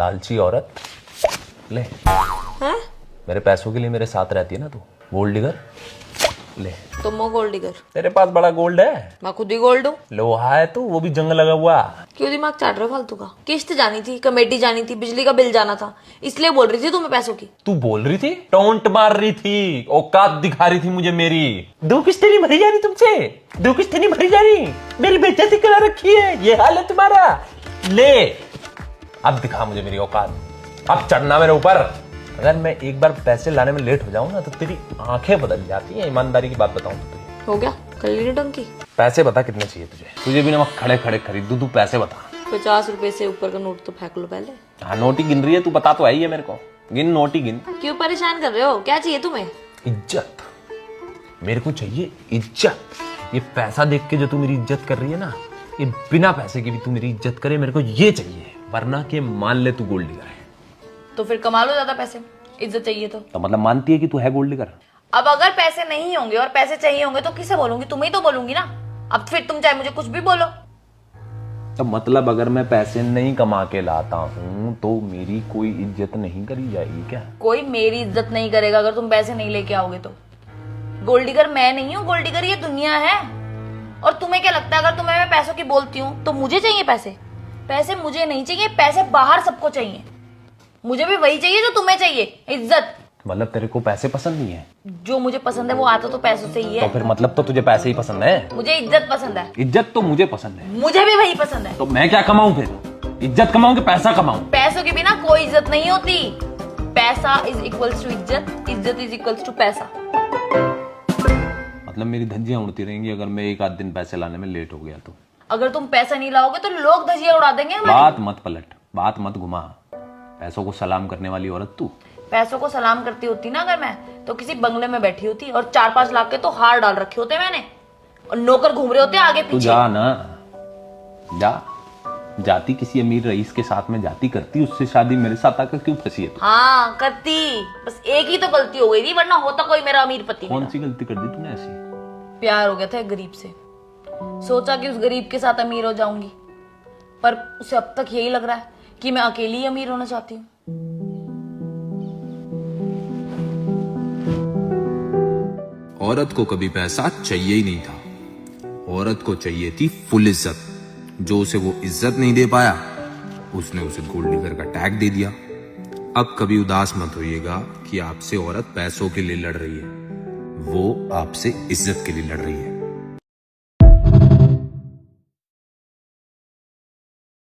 लालची औरत ले। हैं? मेरे पैसों के लिए मेरे साथ रहती है ना तू। गोल्ड डिगर ले। तुम हो गोल्ड डिगर? तेरे पास बड़ा गोल्ड है। मैं खुद ही गोल्ड हूँ। लोहा है तू, वो भी जंग लगा हुआ। क्यों दिमाग चाट रहे हो फालतू का? किस्त जानी थी, कमेटी जानी थी, बिजली का बिल जाना था, इसलिए बोल रही थी तुम्हें पैसों की। तू बोल रही थी, टोंट मार रही थी, औकात दिखा रही थी मुझे मेरी। दो किस्तें नहीं भरी जा रही तुमसे, दो किस्तें नहीं भरी जा रही, मेरी बेइज्जती करा रखी है, ये हाल है तुम्हारा। ले अब दिखा मुझे मेरी औकात, अब चढ़ना मेरे ऊपर। अगर मैं एक बार पैसे लाने में लेट हो जाऊं ना तो तेरी आंखें बदल जाती है। ईमानदारी की बात बताऊं तो तुझे। हो गया कर ली टंकी। पैसे बता कितने चाहिए तुझे? तुझे भी ना मैं खड़े खड़े खरीद दूं, तू पैसे बता। 50 रुपए से ऊपर का नोट तो फेंक लो पहले। हाँ नोट ही गिन रही है तू, बता तो आई है मेरे को। गिन, नोट ही गिन। क्यों परेशान कर रहे हो? क्या चाहिए तुम्हें? इज्जत मेरे को चाहिए, इज्जत। ये पैसा देख के जो तू मेरी इज्जत कर रही है ना, ये बिना पैसे की भी तू मेरी इज्जत करे, मेरे को ये चाहिए। वरना के मान ले तू गोल्ड डिगर है तो फिर कमा लो ज्यादा पैसे, इज्जत चाहिए तो मतलब मानती है कि तू है गोल्ड डिगर? अब अगर पैसे नहीं होंगे और पैसे चाहिए होंगे तो किसे बोलूंगी? तुम्हें ही तो बोलूंगी ना। अब फिर तुम चाहे मुझे कुछ भी बोलो। तो मतलब अगर मैं पैसे नहीं कमा के लाता हूँ तो मेरी कोई इज्जत नहीं करी जाएगी क्या? कोई मेरी इज्जत नहीं करेगा अगर तुम पैसे नहीं लेके आओगे तो। गोल्ड डिगर मैं नहीं हूँ, गोल्ड डिगर ये दुनिया है। और तुम्हें क्या लगता है अगर तुम्हें मैं पैसों की बोलती हूँ तो मुझे चाहिए पैसे? पैसे मुझे नहीं चाहिए, पैसे बाहर सबको चाहिए। मुझे भी वही चाहिए जो तुम्हें चाहिए, इज्जत। मतलब तेरे को पैसे पसंद नहीं है? जो मुझे पसंद है वो आता तो पैसों से ही है। तो फिर मतलब तो तुझे पैसे ही पसंद है? मुझे इज्जत पसंद है। इज्जत तो मुझे पसंद है। मुझे भी वही पसंद है। तो मैं क्या कमाऊं फिर? इज्जत कमाऊं कि पैसा कमाऊं? पैसों के बिना कोई इज्जत नहीं होती। पैसा इज इक्वल्स टू इज्जत, इज्जत इज इक्वल्स टू पैसा। मतलब मेरी धज्जियां उड़ती रहेंगी अगर मैं एक आध दिन पैसे लाने में लेट हो गया तो? अगर तुम पैसा नहीं लाओगे तो लोग धजिया उड़ा देंगे हमारी। बात मत पलट, बात मत घुमा। पैसों को सलाम करने वाली औरत तू। पैसों को सलाम करती होती ना अगर मैं, तो किसी बंगले में बैठी होती और 4-5 लाख के तो हार डाल रखे होते मैंने, और नौकर घूम रहे होते आगे तू पीछे। जा ना, जा। जाती किसी अमीर रईस के साथ में जाती, करती उससे शादी, मेरे साथ आकर क्यों फंसी है तू? हाँ करती, बस एक ही तो गलती हो गई थी, वरना होता कोई मेरा अमीर पति। कौन सी गलती कर दी तूने ऐसी? प्यार हो गया था एक गरीब से। सोचा कि उस गरीब के साथ अमीर हो जाऊंगी, पर उसे अब तक यही लग रहा है कि मैं अकेली ही अमीर होना चाहती हूँ। औरत को कभी पैसा चाहिए ही नहीं था। औरत को चाहिए थी फुल इज्जत। जो उसे वो इज्जत नहीं दे पाया, उसने उसे गोल्ड डिगर का टैग दे दिया। अब कभी उदास मत होइएगा कि आपसे औरत पैसों के लिए लड़ रही है, वो आपसे इज्जत के लिए लड़ रही है।